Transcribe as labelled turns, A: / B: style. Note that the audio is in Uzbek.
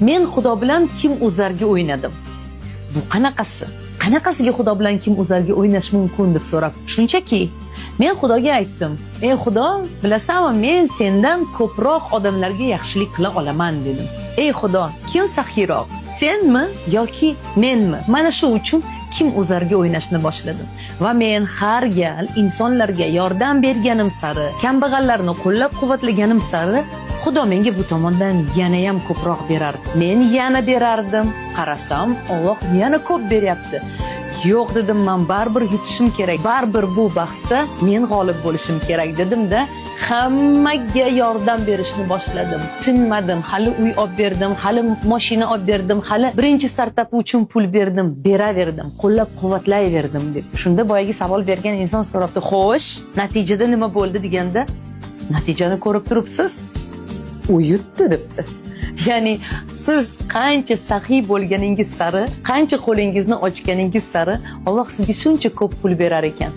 A: Men Xudo bilan kim o'zarga o'ynadim. Bu qanaqasi? Qanaqasiga Xudo bilan kim o'zarga o'ynash mumkin deb so'rab. Shunchaki men Xudoga aytdim. Ey Xudo, bilasanmi, men sendan ko'proq odamlarga yaxshilik qila olaman dedim. Ey Xudo, kim saxiyroq? Senmi yoki menmi? Mana shu uchun kim o'zarga o'ynashni boshladim. Va men har gal insonlarga yordam berganim sari, kambag'allarni qo'llab-quvvatlaganim sari Xudo menga bu tomondan yana ham ko'proq berardi. Men yana berardim. Qarasam, Alloh yana ko'p beryapti. Yo'q dedim, men baribir yutishim kerak. Baribir bu bahsda men g'olib bo'lishim kerak dedim-da, hammaga yordam berishni boshladim. Tinmadim. Hali uy olib berdim, hali mashina olib berdim, hali birinchi startap uchun pul berdim, beraverdim, qo'llab-quvvatlayverdim deb. Shunda boyagi savol bergan inson so'rabdi, "Xo'sh, natijada nima bo'ldi?" deganda, "Natijani ko'rib turibsiz. U yutdi" debdi. Ya'ni siz qancha saxiy bo'lganingiz sari, qancha qo'lingizni ochganingiz sari Alloh sizga shuncha ko'p pul berar ekan.